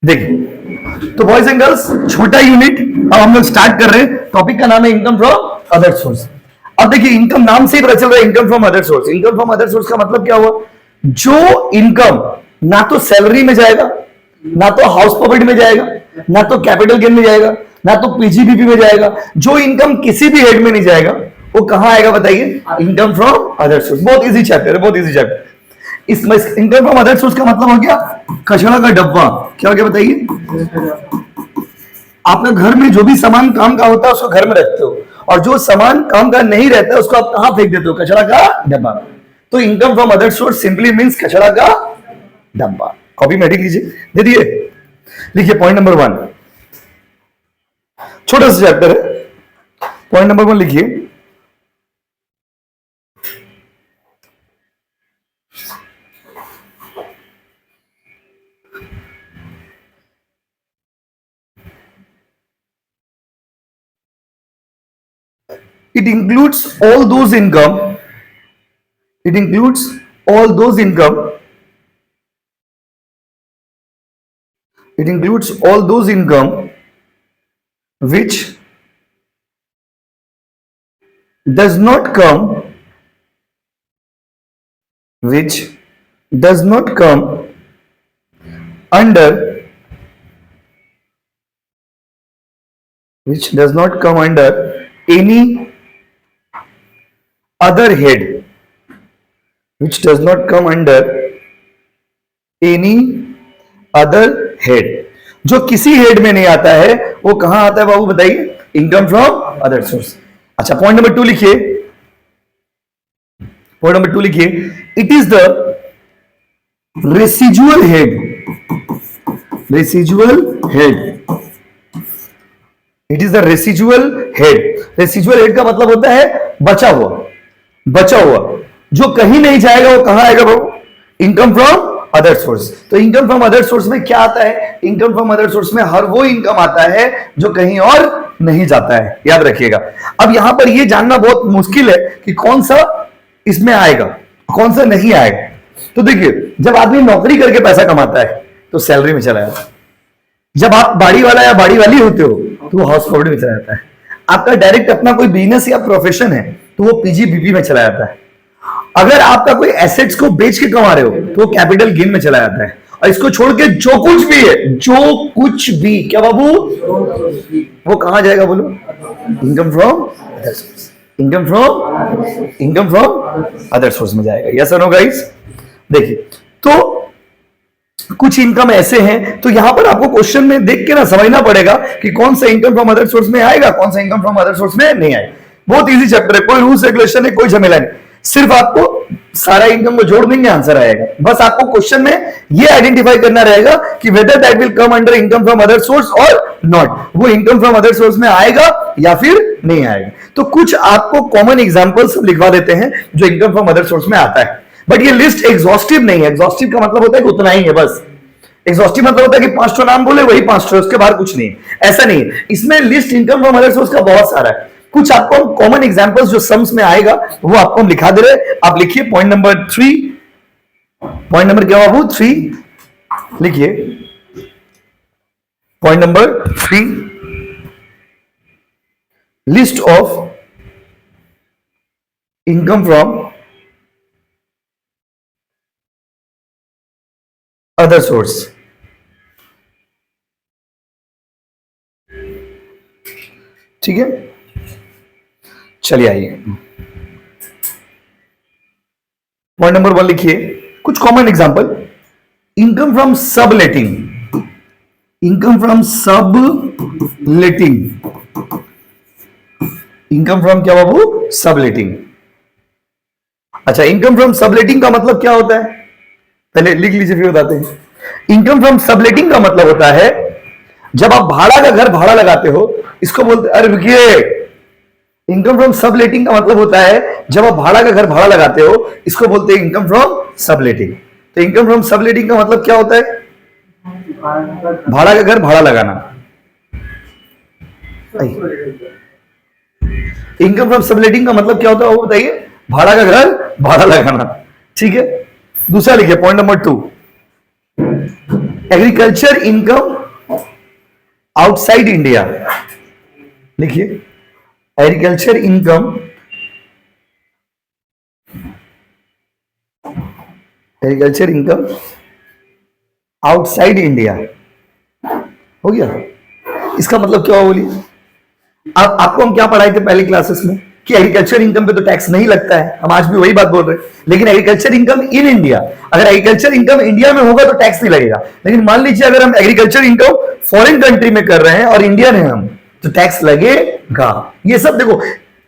देखिए, तो boys and girls, छोटा यूनिट अब हम लोग स्टार्ट कर रहे हैं। टॉपिक का नाम है इनकम फ्रॉम अदर सोर्स। अब देखिए, इनकम नाम से ही पता चल रहा है income from other source. Income from other source का मतलब क्या हुआ? जो इनकम ना तो सैलरी में जाएगा, ना तो हाउस प्रॉपर्टी में जाएगा, ना तो कैपिटल गेन में जाएगा, ना तो पीजीबीपी में जाएगा, जो इनकम किसी भी हेड में नहीं जाएगा, वो कहां आएगा बताइए? Income from other source. बहुत इजी चैप्टर है, बहुत इजी चैप्टर। इसमें इनकम फ्रॉम अदर सोर्स का मतलब हो गया कचरा का डब्बा। क्या हो गया बताइए? आपका घर में जो भी सामान काम का होता है उसको घर में रखते हो, और जो सामान काम का नहीं रहता है उसको आप कहां फेंक देते हो? कचरा का डब्बा। तो income from other source simply means कचरा का डब्बा। कॉपी में लिख लीजिए, दे दिए। लिखिए पॉइंट नंबर 1, छोटा सा चैप्टर है। पॉइंट नंबर 1 लिखिए, it includes all those income, it includes all those income, it includes all those income which does not come, which does not come under, which does not come under any other head, which does not come under any other head। जो किसी head में नहीं आता है वो कहां आता है बाबू बताइए? Income from other source. अच्छा, पॉइंट नंबर 2 लिखिए, पॉइंट नंबर 2 लिखिए, it is the residual head, residual head, it is the residual head. Residual head का मतलब होता है बचा हुआ, बचा हुआ, जो कहीं नहीं जाएगा वो कहां आएगा बाबू? Income from other source. तो इनकम फ्रॉम अदर सोर्स में क्या आता है? इनकम फ्रॉम अदर सोर्स में हर वो इनकम आता है जो कहीं और नहीं जाता है, याद रखिएगा। अब यहां पर यह जानना बहुत मुश्किल है कि कौन सा इसमें आएगा, कौन सा नहीं आएगा। तो देखिए, जब आदमी नौकरी करके पैसा कमाता है तो सैलरी में चला जाता है। जब आप बाड़ी वाला या बाड़ी वाली होते हो तो वो हाउस प्रॉपर्टी में चला जाता है। आपका डायरेक्ट अपना कोई बिजनेस या प्रोफेशन है तो वो पीजीबीपी में चला जाता है। अगर आपका कोई एसेट्स को बेच के कमा रहे हो तो वो कैपिटल गेन में चला जाता है। और इसको छोड़ के जो कुछ भी है, जो कुछ भी, क्या बाबू, वो कहां जाएगा बोलो? Income from other source. Income from other source में जाएगा। यस और नो गाइस? देखिए, तो कुछ इनकम ऐसे हैं, तो यहां पर आपको क्वेश्चन में देख के ना समझना पड़ेगा कि कौन सा इनकम फ्रॉम अदर सोर्स में आएगा, कौन सा इनकम फ्रॉम अदर सोर्स में नहीं आएगा। बहुत इजी चैप्टर है, कोई रूल्स रेगुलेशन है, कोई झमेला नहीं। सिर्फ आपको सारा इनकम को जोड़ देंगे, आंसर आएगा। बस आपको क्वेश्चन में ये आइडेंटिफाई करना रहेगा कि whether that will come under income from other source और नॉट। वो इनकम फ्रॉम अदर सोर्स में आएगा या फिर नहीं आएगा। तो कुछ आपको कॉमन एग्जांपल्स लिखवा देते हैं जो इनकम फ्रॉम अदर सोर्स में आता है। बट ये लिस्ट एग्जॉस्टिव नहीं है। एग्जॉस्टिव का मतलब होता है कि उतना ही है बस। एग्जॉस्टिव मतलब होता है कि 5 नाम बोले वही 5, उसके बाहर कुछ नहीं है, ऐसा नहीं है। इसमें list income from other source का बहुत सारा है। कुछ आपको कॉमन एग्जांपल्स जो सम्स में आएगा वो आपको हम लिखा दे रहे। आप लिखिए पॉइंट नंबर 3। पॉइंट नंबर क्या बाबू? 3 लिखिए। Point number 3, list of income from other source. ठीक है, चलिए आइए पॉइंट नंबर 1 लिखिए। कुछ कॉमन एग्जांपल, इनकम फ्रॉम सब लेटिंग, इनकम फ्रॉम सब लेटिंग, इनकम फ्रॉम क्या बाबू? सब लेटिंग। अच्छा, इनकम फ्रॉम सब लेटिंग का मतलब क्या होता है? पहले लिख लीजिए फिर बताते हैं। इनकम फ्रॉम सब लेटिंग का मतलब होता है जब आप भाड़ा का घर भाड़ा लगाते हो, इसको बोलते, अरे रुकिए, इनकम फ्रॉम सब लेटिंग का मतलब होता है जब आप भाड़ा का घर भाड़ा लगाते हो, इसको बोलते हैं इनकम फ्रॉम सब लेटिंग। तो इनकम फ्रॉम सब लेटिंग का मतलब क्या होता है? भाड़ा का घर भाड़ा लगाना। इनकम फ्रॉम सब लेटिंग का मतलब क्या होता है वो बताइए? भाड़ा का घर भाड़ा लगाना। ठीक है, दूसरा लिखिए point number 2, agriculture income outside India, लिखिए agriculture income, agriculture income outside India. हो गया। इसका मतलब क्या हुआ बोलिए। अब आपको हम क्या पढ़ाए थे पहले क्लासेस में कि एग्रीकल्चर इनकम पे तो टैक्स नहीं लगता है, हम आज भी वही बात बोल रहे हैं, लेकिन एग्रीकल्चर इनकम इन इंडिया, अगर एग्रीकल्चर इनकम इंडिया में होगा तो टैक्स नहीं लगेगा। लेकिन मान लीजिए अगर हम एग्रीकल्चर इनकम फॉरेन कंट्री में कर रहे हैं और इंडियन है हम, तो टैक्स लगेगा। ये सब देखो,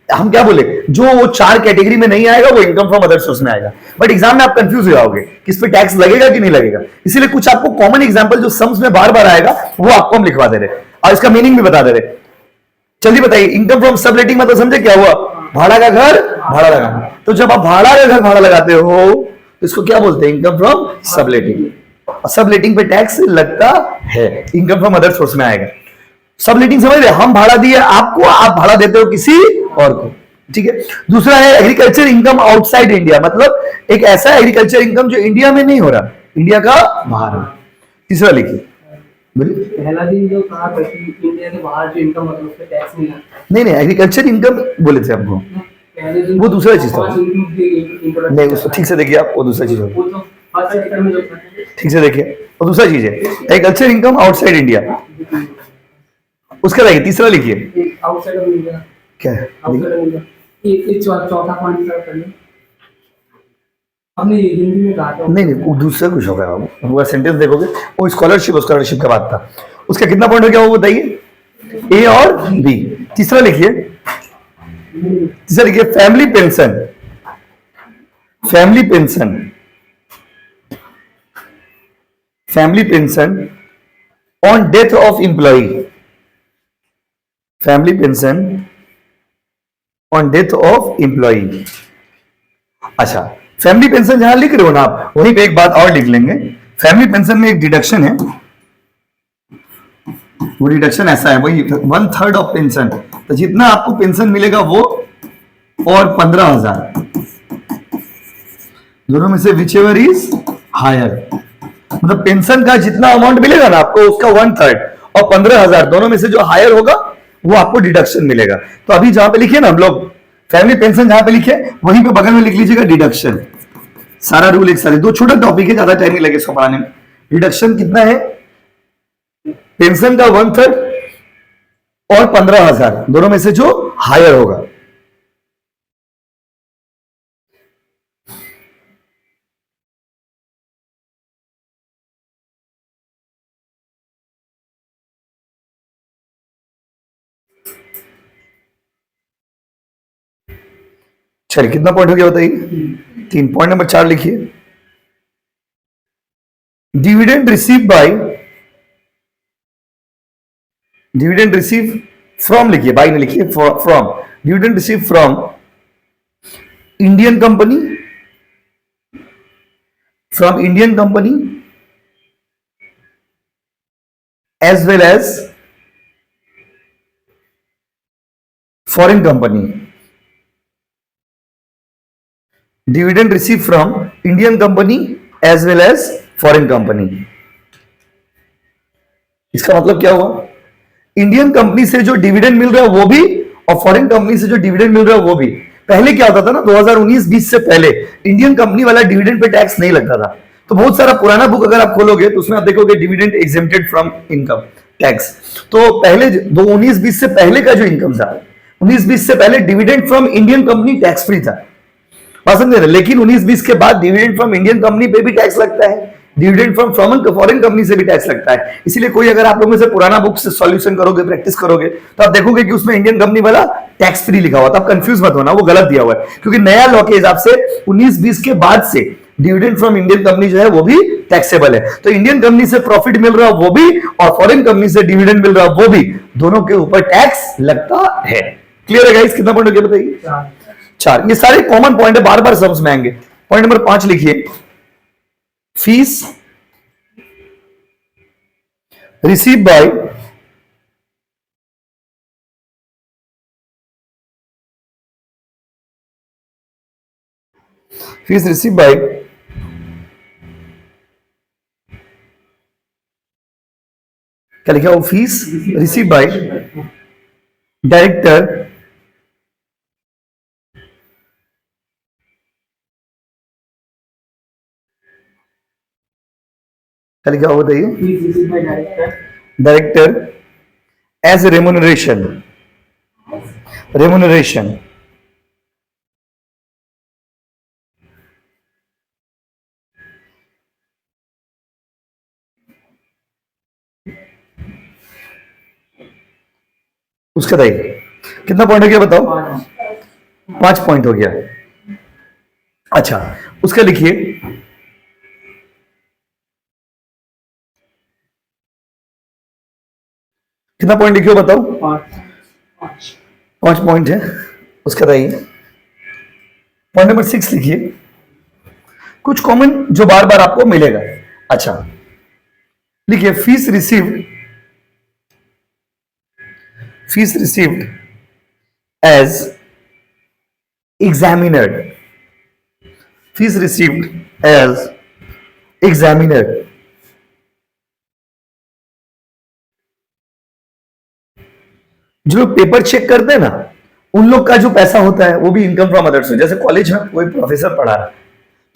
हम क्या बोले, जो वो चार कैटेगरी में नहीं आएगा वो इनकम फ्रॉम अदर सोर्स में आएगा। बट एग्जाम में आप कंफ्यूज हो जाओगे कि इस पे टैक्स लगेगा कि नहीं लगेगा, इसीलिए कुछ आपको कॉमन एग्जांपल जो सम्स में बार बार आएगा वो आपको हम लिखवा दे रहे और इसका मीनिंग भी बता दे रहे। जल्दी बताइए, इनकम फ्रॉम सबलेटिंग मतलब समझे क्या हुआ, भाड़ा का घर भाड़ा लगाना। तो जब आप भाड़ा का घर भाड़ा लगाते हो तो इसको क्या बोलते हैं, इनकम फ्रॉम सबलेटिंग। और सबलेटिंग पे टैक्स लगता है, इनकम फ्रॉम अदर सोर्स में आएगा। सबलेटिंग समझ रहे, हम भाड़ा दिए आपको, आप भाड़ा देते हो किसी और को, ठीक है। दूसरा है एग्रीकल्चर इनकम आउटसाइड इंडिया, मतलब एक ऐसा एग्रीकल्चर इनकम जो इंडिया में नहीं हो रहा, इंडिया का बाहर। तीसरा लिखिए, पहला दिन जो कहा था कि इंडिया के बाहर जो इनकम मतलब उस पे टैक्स नहीं लगता। नहीं एग्रीकल्चर इनकम बोले थे आपको, वो दूसरा चीज था। नहीं उसको ठीक से देखिए आप, वो दूसरा चीज होगा, ठीक से देखिए वो दूसरा चीज है। एग्रीकल्चर इनकम आउटसाइड इंडिया, उसका देखिए तीसरा लिखिए आउटसाइड ऑफ इंडिया क्या है, आउटसाइड ऑफ इंडिया। एक चौथा पॉइंट कर लें, हमने हिंदी में कहा था। नहीं वो दूसरा कुछ होगा, वो सेंटेंस देखोगे वो स्कॉलरशिप का बात था। उसका कितना पॉइंट हो गया वो बताइए, ए और बी। तीसरा लिखिए, तीसरा लिखिए family pension, family pension, family pension on death of employ, family pension on death of employ. अच्छा, फैमिली पेंशन जहां लिख रहे हो ना आप, वहीं पे एक बात और लिख लेंगे, फैमिली पेंशन में एक डिडक्शन है, वो डिडक्शन ऐसा है, वही 1/3 ऑफ पेंशन, तो जितना आपको पेंशन मिलेगा वो और 15,000 दोनों में से विच एवर इज हायर, मतलब पेंशन का जितना अमाउंट मिलेगा ना आपको उसका 1/3 और 15,000 दोनों में से जो हायर होगा वो आपको डिडक्शन मिलेगा। तो अभी जहां पे लिखे ना हम लोग फैमिली पेंशन, जहां पे लिखे वहीं पे बगल में लिख लीजिएगा डिडक्शन। सारा रूल एक साथ, दो छोटा टॉपिक है, ज्यादा टाइम नहीं लगे इसको पढ़ाने में। डिडक्शन कितना है, पेंशन का 1/3 और 15,000 दोनों में से जो हायर होगा। चलिए कितना पॉइंट हो गया बताइए, 3। पॉइंट नंबर 4 लिखिए, dividend receive by, dividend receive from लिखिए, बाय नहीं लिखिए, from, dividend receive from Indian company, from Indian company as well as foreign company, dividend receive from Indian company as well as foreign company. इसका मतलब क्या हुआ, Indian company से जो dividend मिल रहा है वो भी और फॉरेन कंपनी से जो डिविडेंड मिल रहा है वो भी। पहले क्या होता था ना, 2019-20 से पहले इंडियन कंपनी वाला डिविडेंड पे टैक्स नहीं लगता था। तो बहुत सारा पुराना बुक अगर आप खोलोगे तो उसमें आप देखोगे dividend exempted from income tax. तो पहले 19-20 से पहले का जो इनकम था, 19-20 से पहले dividend from Indian company tax free था, बात समझ रहे। लेकिन 19-20 के बाद डिविडेंड फ्रॉम इंडियन कंपनी पे भी टैक्स लगता है, डिविडेंड फ्रॉम फॉरेन कंपनी से भी टैक्स लगता है। इसीलिए कोई अगर आप लोगों में से पुराना बुक से सॉल्यूशन करोगे, प्रैक्टिस करोगे, तो आप देखोगे कि उसमें इंडियन कंपनी वाला टैक्स फ्री लिखा हुआ था। आप कंफ्यूज मत होना, वो गलत दिया हुआ है, क्योंकि नया लॉ के हिसाब से 19-20 के बाद से डिविडेंड फ्रॉम इंडियन कंपनी जो है वो भी टैक्सेबल है। तो इंडियन कंपनी से प्रॉफिट मिल रहा है वो भी और फॉरेन कंपनी से डिविडेंड मिल रहा है वो भी, दोनों के ऊपर टैक्स लगता है। क्लियर है गाइस, कितना पॉइंट हो गया बताइए, 4। ये सारे कॉमन पॉइंट है, बार बार समझ में आएंगे। पॉइंट नंबर 5 लिखिए, fees receive bye fees receive bye क्या लिखा वो फीस रिसीव बाय डायरेक्टर क्या लिखा हुआ बताइए fees receive by director director as remuneration remuneration उसका बताइए कितना पॉइंट हो गया बताओ 5 पॉइंट हो गया अच्छा उसका लिखिए कितना पॉइंट लिखिए बताओ 5 पॉइंट है उसका बताइए पॉइंट नंबर 6 लिखिए कुछ कॉमन जो बार बार आपको मिलेगा अच्छा लिखिए fees received as examiner fees received as examiner जो लोग पेपर चेक करते हैं ना उन लोग का जो पैसा होता है वो भी इनकम फ्रॉम अदर्स है जैसे कॉलेज में कोई प्रोफेसर पढ़ा रहा है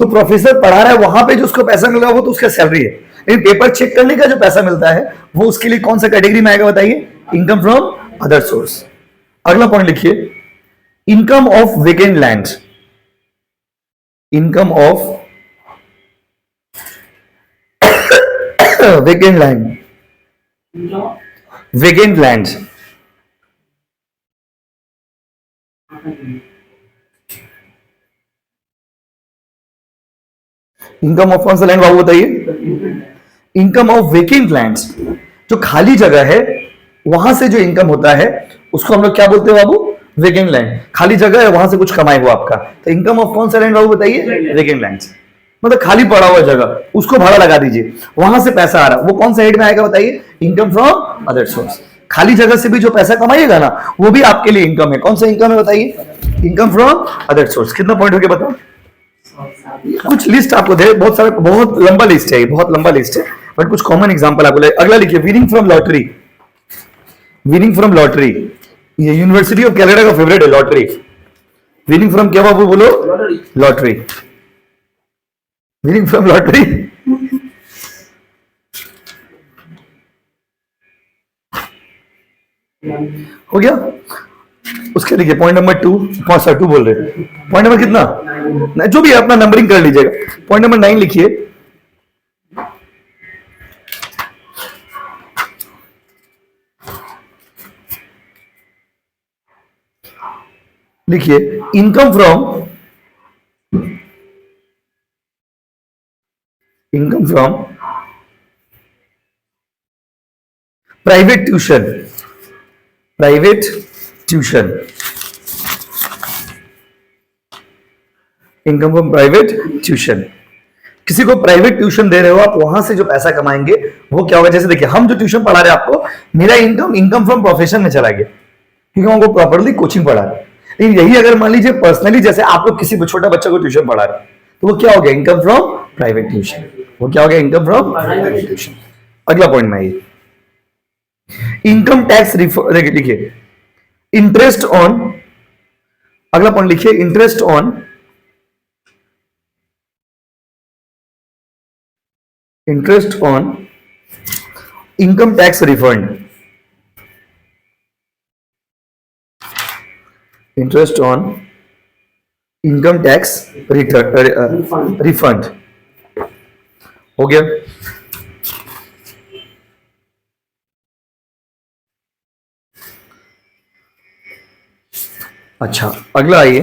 तो प्रोफेसर पढ़ा रहा है वहां पे जो उसको पैसा मिल रहा है वो तो उसका सैलरी है लेकिन पेपर चेक करने का जो पैसा मिलता है वो उसके लिए कौन सा कैटेगरी में आएगा बताइए इनकम फ्रॉम अदर सोर्स अगला पॉइंट लिखिए income of vacant land income of vacant land vacant land income of कौन सा लैंड बाबू बताइए इनकम ऑफ वेकेंट लैंड्स जो खाली जगह है वहां से जो इनकम होता है उसको हम लोग क्या बोलते हैं बाबू वेकेंट लैंड खाली जगह है वहां से कुछ कमाए हुआ आपका तो इनकम ऑफ कौन सा लैंड बाबू बताइए वेकेंट लैंड्स मतलब खाली पड़ा हुआ जगह उसको भाड़ा लगा दीजिए वहां से पैसा आ रहा वो कौन सा हेड में आएगा बताइए इनकम फ्रॉम अदर सोर्स खाली जगह से भी जो पैसा कमाइएगा ना वो भी आपके लिए इनकम है कौन सा इनकम है बताइए इनकम फ्रॉम अदर सोर्स कितना पॉइंट हो गया बताओ कुछ लिस्ट आपको दे बहुत सारा बहुत लंबा लिस्ट है बहुत लंबा लिस्ट है बट कुछ कॉमन एग्जांपल आपको अगला लिखिए विनिंग फ्रॉम लॉटरी ये यूनिवर्सिटी ऑफ कैनेडा का फेवरेट है लॉटरी विनिंग फ्रॉम क्या बाबू बोलो लॉटरी विनिंग फ्रॉम लॉटरी हो गया उसके लिखिए पॉइंट नंबर 2 बोल रहे पॉइंट नंबर कितना जो भी है अपना नंबरिंग कर लीजिएगा पॉइंट नंबर 9 लिखिए income from private tuition income from private tuition किसी को प्राइवेट ट्यूशन दे रहे हो आप वहां से जो पैसा कमाएंगे वो क्या होगा जैसे देखिए हम जो ट्यूशन पढ़ा रहे हैं आपको मेरा इनकम फ्रॉम प्रोफेशन में चला गया क्योंकि हमको प्रॉपरली कोचिंग पढ़ा रहे लेकिन यही अगर मान लीजिए पर्सनली जैसे आप लोग किसी छोटा बच्चा को ट्यूशन पढ़ा रहे तो वो क्या हो गया इनकम फ्रॉम प्राइवेट ट्यूशन वो क्या हो गया इनकम फ्रॉम प्राइवेट ट्यूशन अगला पॉइंट में ये इनकम टैक्स लिखिए इंटरेस्ट ऑन अगला पॉइंट लिखिए interest on income tax refund interest on income tax refund हो गया अच्छा अगला आइए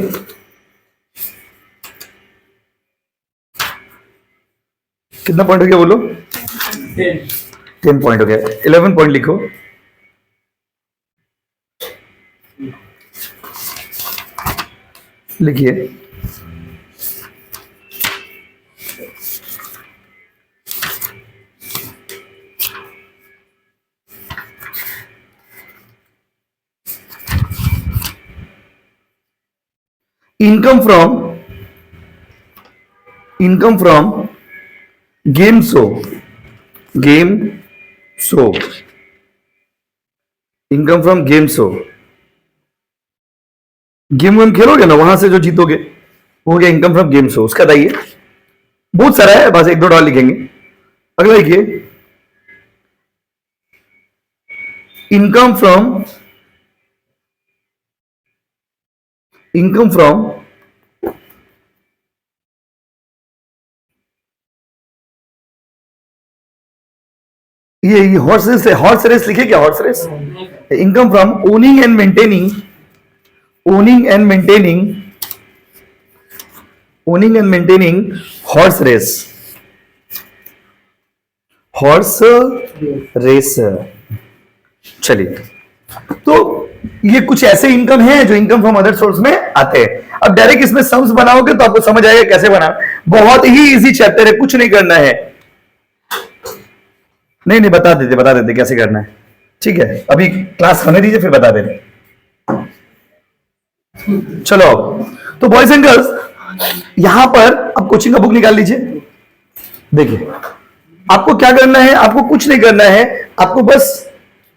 कितना पॉइंट हो गया बोलो 10 पॉइंट हो गया 11 पॉइंट लिखो लिखिए income from game show income from games हो, गेम वेम खेलोगे ना, वहां से जो जीतोगे वो हो गया इनकम फ्रॉम गेम्स हो। उसका बताइए, बहुत सारा है, बस एक दो डॉलर लिखेंगे। अगला लिखिए, इनकम फ्रॉम ये हॉर्स रेस है, हॉर्स रेस लिखे क्या, horse race. Income from owning and maintaining horse race. चलिए, तो ये कुछ ऐसे इनकम है जो इनकम फ्रॉम अदर सोर्स में आते हैं। अब डायरेक्ट इसमें सम्स बनाओगे तो आपको समझ आएगा कैसे बना। बहुत ही इजी चैप्टर है, कुछ नहीं करना है। नहीं बता देते कैसे करना है, ठीक है। अभी क्लास होने दीजिए फिर बता देंगे। चलो, तो बॉयज एंड गर्ल्स, यहां पर अब कोचिंग का बुक निकाल लीजिए। देखिए, आपको क्या करना है, आपको कुछ नहीं करना है, आपको बस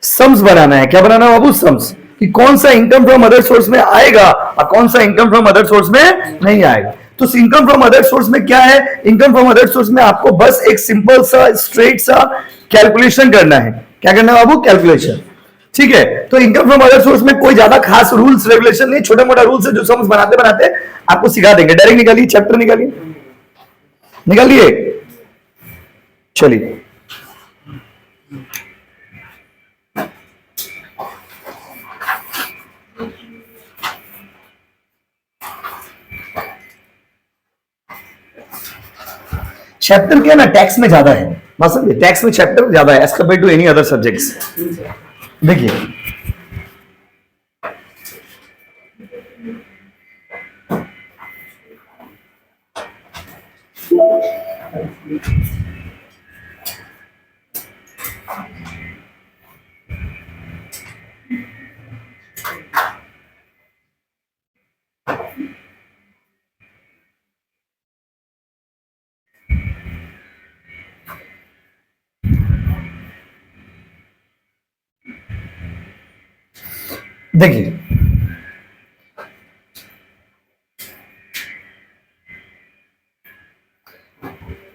सम्स बनाना है। क्या बनाना है बाबू, सम्स, कि कौन सा इनकम फ्रॉम अदर सोर्स में आएगा और कौन सा इनकम फ्रॉम अदर सोर्स में नहीं आएगा। तो इनकम फ्रॉम अदर सोर्स में क्या है, इनकम फ्रॉम अदर सोर्स में आपको बस एक सिंपल सा स्ट्रेट सा कैलकुलेशन करना है। क्या करना है बाबू, कैलकुलेशन, ठीक है। तो इनकम फ्रॉम अदर सोर्स में कोई ज्यादा खास रूल्स रेगुलेशन नहीं, छोटा मोटा रूल्स है जो सम्स बनाते बनाते आपको सिखा देंगे। डायरेक्ट निकालिए, चैप्टर निकालिए। चलिए, चैप्टर क्या ना टैक्स में ज्यादा है, बात समझिए, टैक्स में चैप्टर ज्यादा है as compared to any other subjects. देखिए,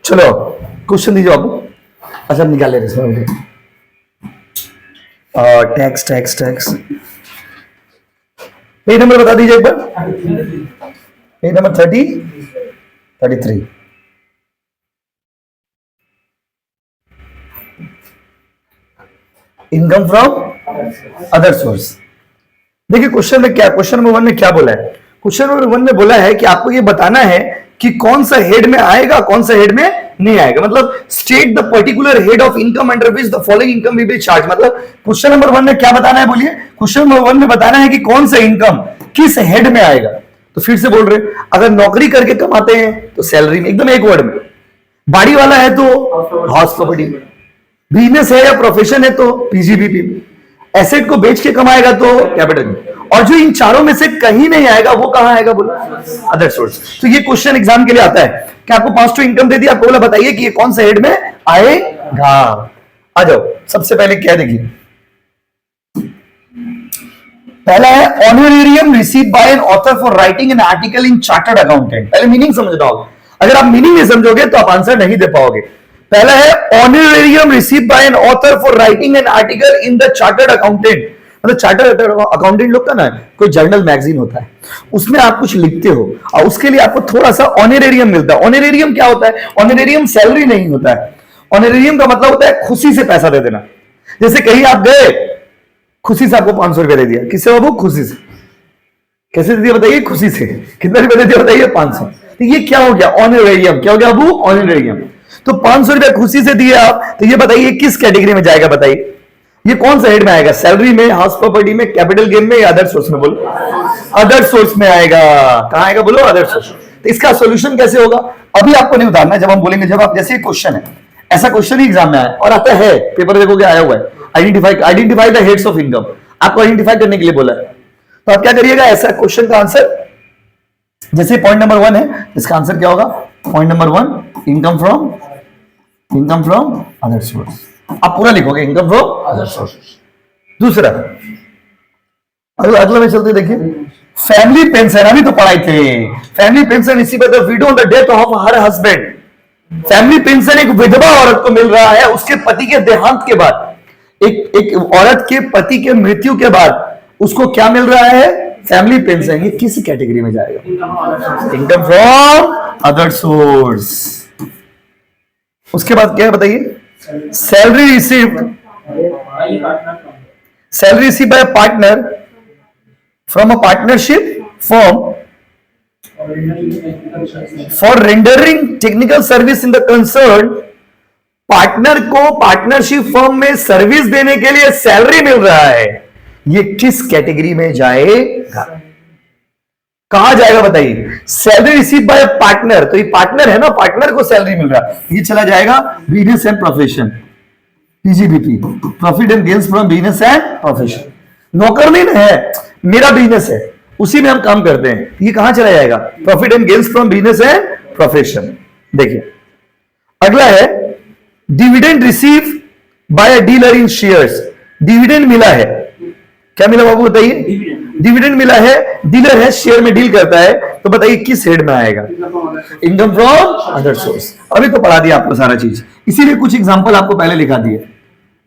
चलो क्वेश्चन दीजिए बाबू। अच्छा, हम निकाल ले रहे हैं टैक्स। पेज नंबर बता दीजिए एक बार, page number 33। Income from other source. देखिए, क्वेश्चन में क्या, क्वेश्चन नंबर 1 में क्या बोला है, क्वेश्चन नंबर 1 में बोला है कि आपको ये बताना है कि कौन सा हेड में आएगा, कौन सा हेड में नहीं आएगा। मतलब state the particular head of income under which the following income will be charge. मतलब क्वेश्चन नंबर 1 में क्या बताना है, बोलिए। क्वेश्चन नंबर 1 में बताना है कि कौन सा इनकम किस हेड में आएगा। तो फिर से बोल रहे, अगर नौकरी करके कमाते हैं तो सैलरी में, एकदम एक वर्ड में। बाड़ी वाला है तो हाउस प्रॉपर्टी में, बिजनेस है या प्रोफेशन है तो पीजीबीपी में, एसेट को बेच के कमाएगा तो कैपिटल में, और जो इन चारों में से कहीं नहीं आएगा वो कहां आएगा, बोलो अदर सोर्स। तो ये क्वेश्चन एग्जाम के लिए आता है कि आपको 5 इनकम दे दी, आपको बोला बताइए कि ये कौन सा हेड में आएगा। आ जाओ, सबसे पहले क्या देखिए, पहला है honorarium receive by an author for writing an article in chartered accountant. पहले मीनिंग समझना होगा, अगर आप मीनिंग नहीं समझोगे तो आप आंसर नहीं दे पाओगे। पहला है honorarium receive by an author for writing an article in the chartered accountant. मतलब चार्टर्ड अकाउंटेंट लोग का ना कोई जर्नल मैगजीन होता है, उसमें आप कुछ लिखते हो और उसके लिए आपको थोड़ा सा ऑनरेरियम मिलता है। ऑनरेरियम क्या होता है, ऑनरेरियम सैलरी नहीं होता है। ऑनरेरियम का मतलब होता है खुशी से पैसा दे देना। जैसे कहीं आप गए, खुशी से आपको 500 रुपया दे दिया, किससे बाबू, खुशी से। कैसे दे दिया बताइए, खुशी से। कितना रुपया दे दिया बताइए, 500। तो ये क्या हो गया, ऑनरेरियम। क्या हो गया बाबू, ऑनरेरियम। तो 500 रुपया खुशी से दिए आप, तो ये बताइए किस कैटेगरी में जाएगा, बताइए ये कौन सा हेड में आएगा, सैलरी में, हाउस प्रॉपर्टी में, कैपिटल गेन में, या अदर सोर्स में, बोलो अदर सोर्स में आएगा। कहां आएगा, बोलो अदर सोर्स। तो इसका सॉल्यूशन कैसे होगा, अभी आपको नहीं उतारना, जब हम बोलेंगे, जब आप, जैसे क्वेश्चन है, ऐसा क्वेश्चन ही एग्जाम में आया और आता है, पेपर देखोगे आया हुआ है, identify the heads of income, आपको आइडेंटिफाई करने के लिए बोला है। तो आप क्या करिएगा, ऐसा क्वेश्चन का आंसर, जैसे पॉइंट नंबर 1 है, इसका आंसर क्या होगा, point number 1 income from other source. आप पूरा लिखोगे इनकम फ्रॉम अदर सोर्स। दूसरा, अगला अगला में चलते देखिए, फैमिली पेंशन, अभी तो पढ़ाई थे। फैमिली पेंशन इसी पर window on the death of her husband. Family pension एक विधवा औरत को मिल रहा है उसके पति के देहांत के बाद। एक एक औरत के पति के मृत्यु के बाद उसको क्या मिल रहा है? Family pension. ये किस कैटेगरी में जाएगा? Income from other source. उसके बाद क्या है बताइए? Salary received, salary receive by partner from a partnership form for rendering technical service in the concern. Partner को पार्टनरशिप फर्म में सर्विस देने के लिए सैलरी मिल रहा है। ये किस कैटेगरी में जाएगा? कहा जाएगा बताइए? सैलरी रिसीव बाय पार्टनर, तो ये पार्टनर है ना, पार्टनर को सैलरी मिल रहा है, ये चला जाएगा business and profession, PGBP, profit and gains from business and profession. नौकर नहीं ना है, मेरा बिजनेस है, उसी में हम काम करते हैं, ये कहां चला जाएगा? Profit and gains from business and profession. देखिए अगला है डिविडेंड रिसीव बाय अ डीलर इन शेयर्स। डिविडेंड मिला है, क्या मिला बाबू बताइए? डिविडेंड मिला है, डीलर है, शेयर में डील करता है, तो बताइए किस हेड में आएगा? Income from other source. अभी तो पढ़ा दिया आपको सारा चीज, इसीलिए कुछ एग्जांपल आपको पहले लिखा दिए।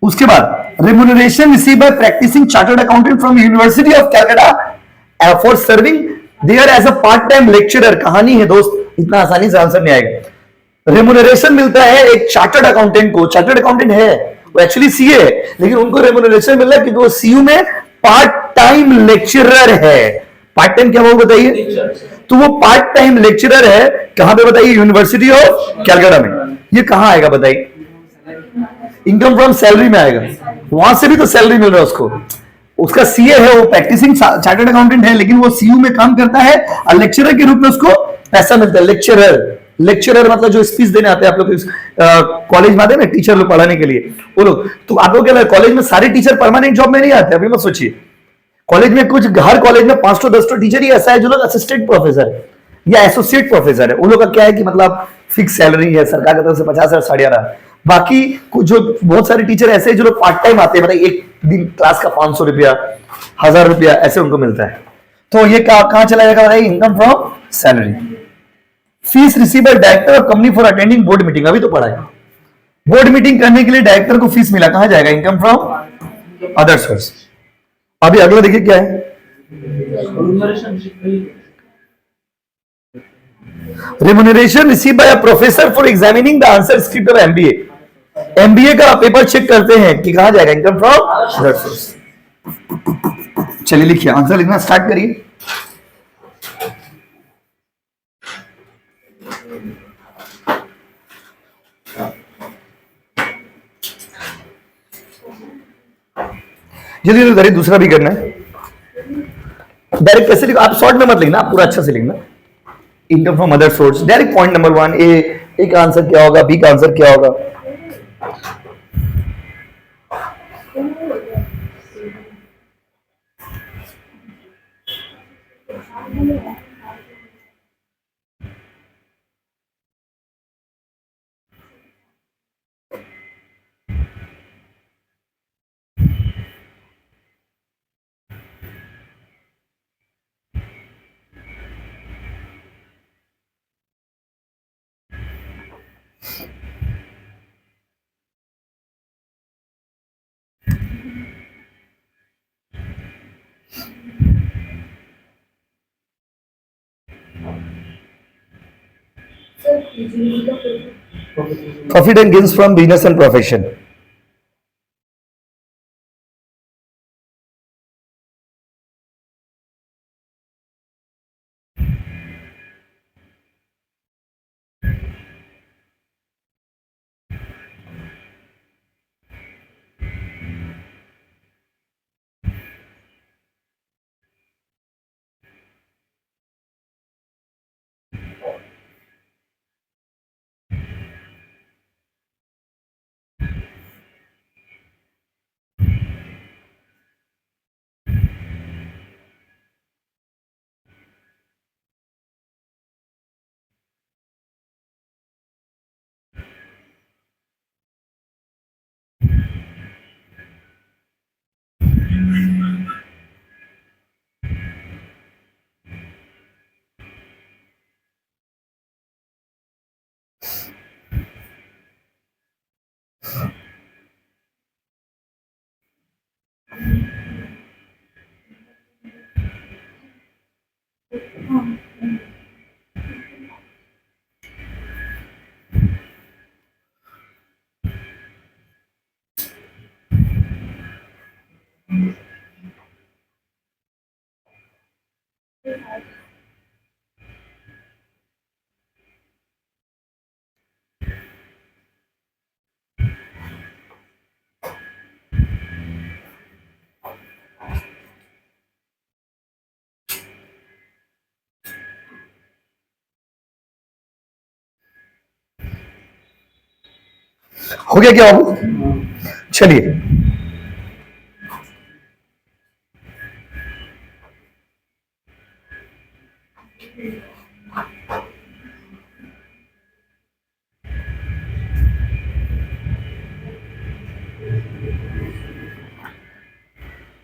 उसके बाद remuneration receive by practising chartered accountant from university of Calcutta for serving there as a part time lecturer. कहानी है दोस्त, इतना आसानी से आंसर नहीं आएगा। रेम्यूनरेशन मिलता है एक चार्टर्ड अकाउंटेंट को, चार्टर्ड अकाउंटेंट है वो, एक्चुअली सीए है, लेकिन उनको रेम्यूनरेशन मिल रहा है क्योंकि वो सीयू में पार्ट टाइम लेक्चरर है। पार्ट टाइम क्या वो बताइए? तो वो पार्ट टाइम लेक्चरर है, कहां पे बताइए? यूनिवर्सिटी ऑफ कैलकाटा में। ये कहां आएगा बताइए? इनकम फ्रॉम सैलरी में आएगा, वहां से भी तो सैलरी मिल रहा है उसको। उसका सीए है, वो प्रैक्टिसिंग चार्टर्ड अकाउंटेंट है, लेकिन वो सीयू में काम करता है और लेक्चरर के रूप में उसको पैसा मिलता है। लेक्चरर, लेक्चरर मतलब जो स्पीच देने आते हैं आप लोग कॉलेज में आते हैं ना टीचर लोग पढ़ाने के लिए, वो लोग। तो आप लोग क्या कॉलेज में सारे टीचर परमानेंट जॉब में नहीं आते, अभी मत सोचिए। कॉलेज में कुछ, हर कॉलेज में 500 10 टीचर ही ऐसा है जो लोग असिस्टेंट प्रोफेसर है या एसोसिएट प्रोफेसर है। उन लोग का क्या है कि मतलब फिक्स सैलरी है सरकार की तरफ से 50,000 11,500। बाकी कुछ जो बहुत सारे टीचर ऐसे हैं जो लोग पार्ट टाइम आते हैं, मतलब एक दिन क्लास का 500 रुपया, 1000 रुपया ऐसे उनको मिलता है। तो ये कहां चला जाएगा? Income from salary. Fees receive by director of company for attending board meeting, अभी तो पढ़ा है। बोर्ड मीटिंग करने के लिए डायरेक्टर को फीस मिला, कहां जाएगा? Income from other source. अभी अगला देखिए क्या है? Remuneration receive bye a professor for examining the answer script of MBA. MBA का पेपर चेक करते हैं कि कहां जाएगा? Income from other source. चलिए लिखिए, आंसर लिखना स्टार्ट करिए। जल्दी जल्दी दूसरा भी करना है। डायरेक्ट कैसे लिखो? आप शॉर्ट में मत लिखना, आप पूरा अच्छा से लिखना। Income from other source, direct point number 1, ए का आंसर क्या होगा, बी का आंसर क्या होगा? Profit and gains from business and profession. हो गया क्या बाबू? चलिए,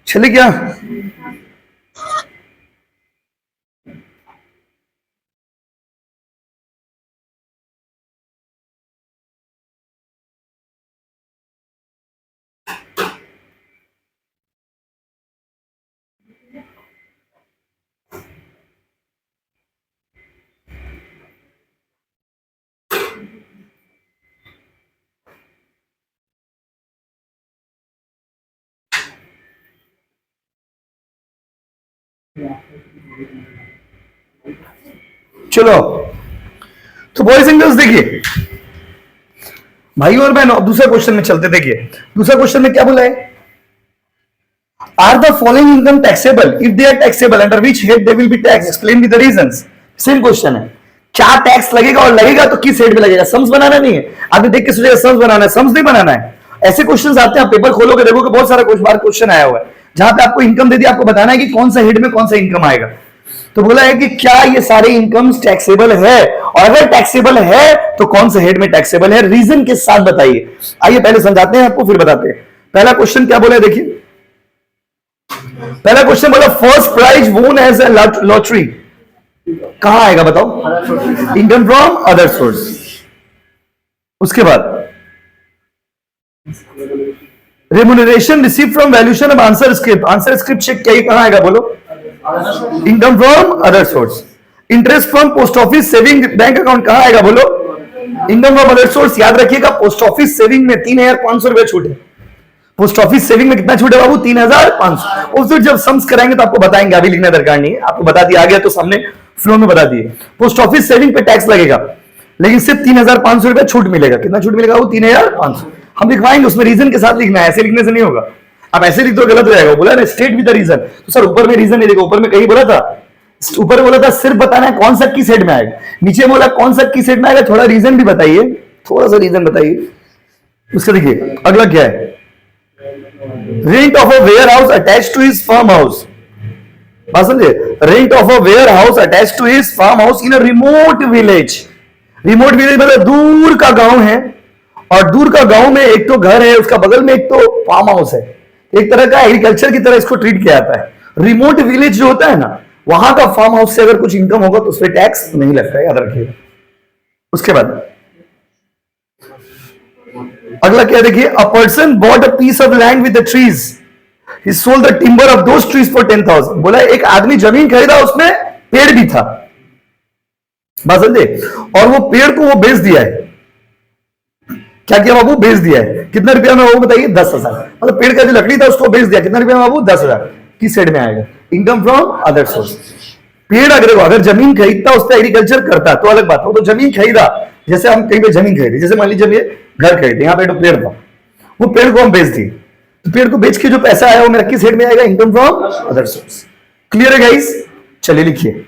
चलिए क्या? चलो, तो बॉयज एंड गर्ल्स देखिए भाई और बहनों, अब दूसरा क्वेश्चन में चलते। देखिए दूसरा क्वेश्चन में क्या बोला है? Are the following income taxable? If they are taxable, under which head they will be tax? Explain with the reasons. Same question है, क्या टैक्स लगेगा और लगेगा तो किस हेड में लगेगा? सम्स बनाना नहीं है, आपने देख के सोचेगा सम्स बनाना है, सम्स नहीं बनाना है। ऐसे क्वेश्चंस आते हैं, आप पेपर खोलोगे देखोगे बहुत सारा क्वेश्चन आया हुआ है जहां पे आपको इनकम दे दी, आपको बताना है कि कौन सा हेड में कौन सा इनकम आएगा। तो बोला है कि क्या ये सारे इनकम्स टैक्सेबल है, और अगर टैक्सेबल है तो कौन से हेड में टैक्सेबल है, रीजन के साथ बताइए। आइए पहले समझाते हैं आपको, फिर बताते हैं। पहला क्वेश्चन क्या बोला है देखिए, पहला क्वेश्चन बोला first prize won as a lottery, कहां आएगा बताओ? Income from other source. उसके बाद remuneration receive from valuation of answer script, answer script check किया, कहां आएगा बोलो? Income from other source. Interest from post office saving bank account, कहां आएगा बोलो? Income from other source. याद रखिएगा पोस्ट ऑफिस सेविंग में 3,500 रुपए छूट है। पोस्ट ऑफिस सेविंग में कितना छूट है बाबू? 3,500। और फिर जब सम्स कराएंगे तो आपको बताएंगे, अभी लिखना दरकार नहीं है, आपको बता दिया, आ गया तो सामने फ्लो में बता दिए। पोस्ट ऑफिस सेविंग पे टैक्स लगेगा, लेकिन सिर्फ 3,500 रुपए छूट मिलेगा। कितना छूट मिलेगा वो? 3,500। हम लिखवाएंगे, उसमें रीजन के साथ लिखना है, ऐसे लिखने से नहीं होगा। आप ऐसे लिख दो गलत हो जाएगा। बोला ना स्टेट विद द रीजन, तो सर ऊपर में रीजन नहीं देखो, ऊपर में कहीं बोला था, ऊपर बोला था सिर्फ बताना है कौन सा किस हेड में आएगा, नीचे बोला कौन सा किस हेड में आएगा, थोड़ा रीजन भी बताइए, थोड़ा सा रीजन बताइए। उसका देखिए अगला क्या है, rent of a warehouse attach to his farm house. बात समझे, rent of a warehouse attach to his farm house in a remote village. Remote village मतलब दूर का गांव है, और दूर का गांव में एक तो घर है, उसका बगल में एक तो फार्म हाउस है, एक तरह का एग्रीकल्चर की तरह इसको ट्रीट किया जाता है। रिमोट विलेज जो होता है ना, वहां का फार्म हाउस से अगर कुछ इनकम होगा तो उस पर टैक्स नहीं लगता है, याद रखिएगा। उसके बाद अगला क्या देखिए, a person bought a piece of land with the trees, he sold the timber of those trees for 10,000। बोला एक आदमी जमीन खरीदा, उसमें पेड़ भी था, बात समझे, और वो पेड़ को वो बेच दिया है। क्या किया बाबू? बेच दिया है। कितना रुपया में बाबू बताइए? 10,000। मतलब पेड़ का जो लकड़ी था उसको बेच दिया, कितना रुपया में बाबू? 10,000। किस साइड में आएगा? Income from other source. पेड़ अगर जमीन खरीदता, उस पर एग्रीकल्चर करता तो अलग बात है, वो तो जमीन खरीदा, जैसे हम कहीं पे जमीन खरीदे, जैसे मान लीजिए ये घर खरीदे, यहाँ पे तो पेड़ था, वो पेड़ को हम बेच दिए, तो पेड़ को बेच के जो पैसा आया वो मेरा किस हेड में आएगा? Income from other source. Clear है गाइस? चलिए लिखिए,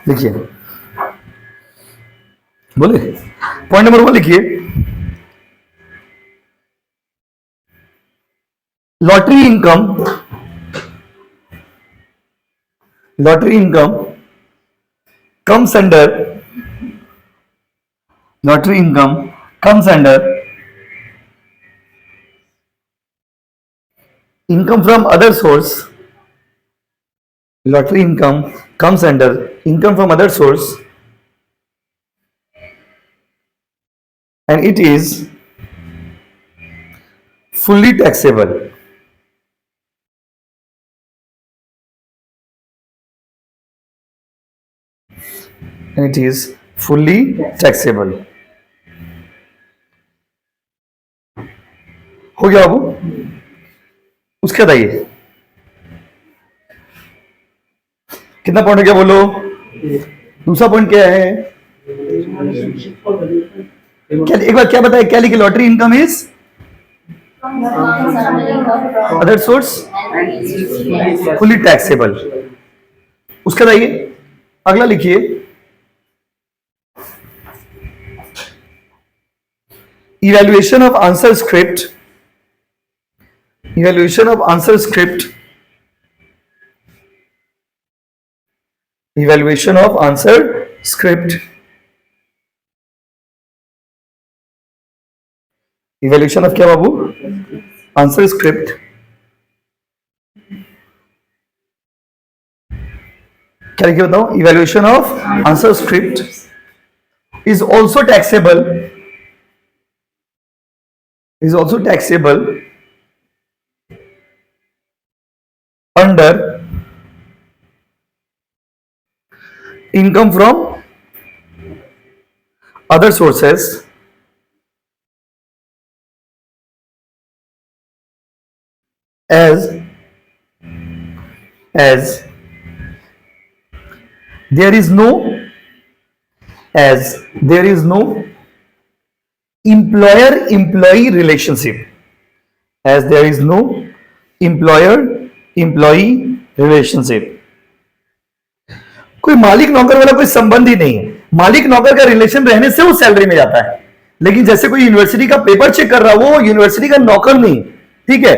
लिखिए, बोले पॉइंट नंबर 1 लिखिए, lottery income, lottery income comes under, lottery income comes under income from other source. Lottery income comes under income from other source, and it is fully taxable. It is fully taxable. हो गया बाबू? उसके बाद आइए, कितना point हो गया बोलो? दूसरा पॉइंट क्या है? क्या एक बार क्या बताया, क्या लिखे? Lottery income is other source fully taxable. उसके बाद आइए, अगला लिखिए, evaluation of answer script. Evaluation of answer script. Evaluation of answer script. Evaluation of क्या बाबू? Answer script. क्या लिखे बताओ? Evaluation of answer script is also taxable, is also taxable under income from other sources as there is no employer employee relationship, as there is no employer employee relationship. कोई मालिक नौकर वाला कोई संबंध ही नहीं है. मालिक नौकर का रिलेशन रहने से वो सैलरी में जाता है, लेकिन जैसे कोई यूनिवर्सिटी का पेपर चेक कर रहा, वो यूनिवर्सिटी का नौकर नहीं. ठीक है,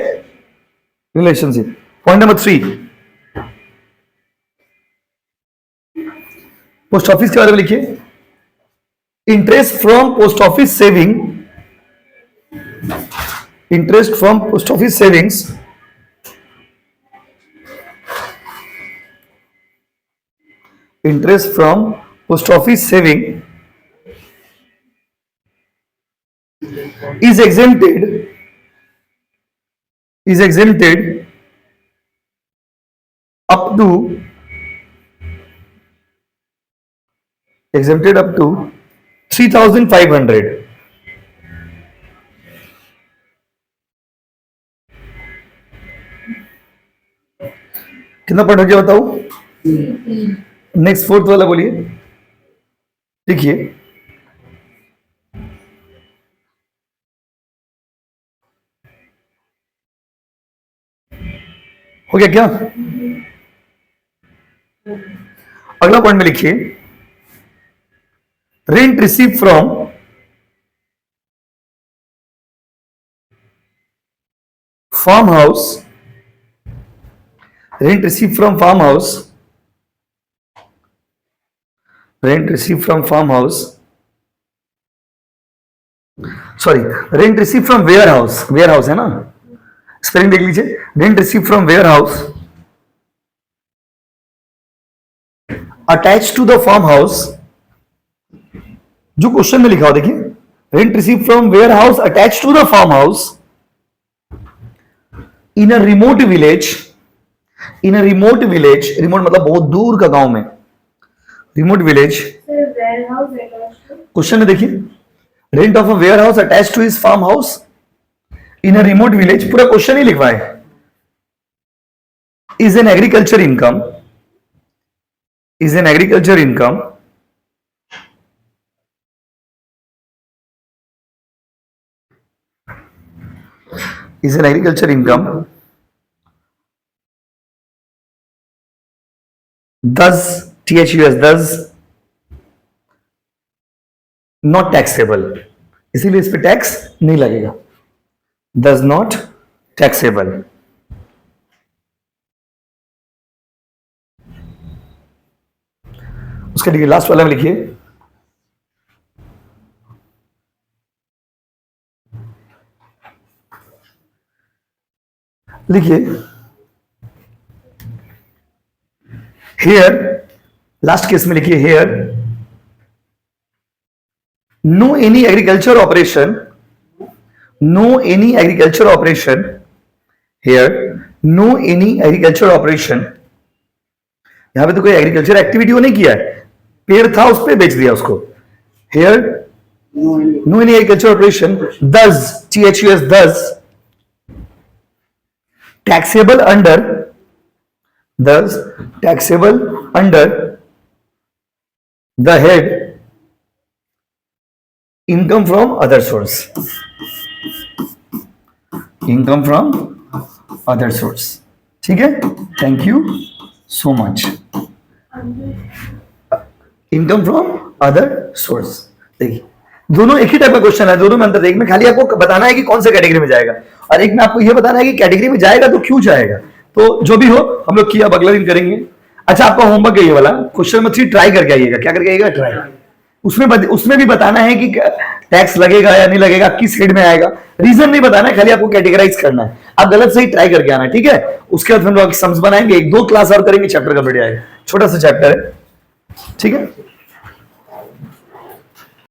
relationship. Point number 3, post office के बारे में लिखिए. Interest from post office saving, interest from post office savings interest from post office saving is exempted up to 3,500. कितना पॉइंट हो गया बताओ? नेक्स्ट फोर्थ वाला बोलिए. देखिए, हो गया क्या? अगला पॉइंट में लिखिए, rent receive from farm house, rent receive from farm house, rent received from farmhouse, sorry, rent received from warehouse. warehouse है ना, स्पेलिंग देख लीजिए. rent received from warehouse attached to the farmhouse. जो क्वेश्चन में लिखा हो देखिए, rent received from warehouse attached to the farmhouse in a remote village. in a remote village, remote मतलब बहुत दूर का गांव में, रिमोट विलेज. क्वेश्चन में देखिए, rent of a warehouse attach to his farm house in a remote village. पूरा क्वेश्चन ही लिखवा है. Is an agriculture income, is an agriculture income is an agriculture income thus THUS thus not taxable, इसीलिए इस पे tax नहीं लगेगा. does not taxable. उसके लिए लास्ट वाला में लिखिए, लिखिए हेयर, लास्ट केस में लिखिए here no any agriculture operation no any agriculture operation, here no any agriculture operation, यहां पे तो कोई एग्रीकल्चर एक्टिविटी वो नहीं किया है, पेड़ था उस पे बेच दिया उसको। Here no any agriculture operation, thus THUS thus taxable under, thus taxable under the head income from other source, income from other source। ठीक है, thank you so much. Income from other source, देखिए दोनों एक ही type का question है, दोनों में अंतर। एक में खाली आपको बताना है कि कौन से कैटेगरी में जाएगा, और एक में आपको यह बताना है कि कैटेगरी में जाएगा तो क्यों जाएगा। तो जो भी हो हम लोग किया, अब अगला दिन करेंगे। अच्छा, आपका होमवर्क है ये वाला, क्वेश्चन नंबर 3 ट्राई करके आइएगा। क्या करके आइएगा? ट्राई। उसमें भी बताना है कि टैक्स लगेगा या नहीं लगेगा, किस हेड में आएगा, रीजन नहीं बताना है, खाली आपको कैटेगराइज करना है। आप गलत सही ट्राई करके आना, ठीक है। उसके बाद हम लोग सम्स बनाएंगे, 1-2 क्लास और करेंगे, चैप्टर कंप्लीट आएगा। छोटा सा चैप्टर है, ठीक है।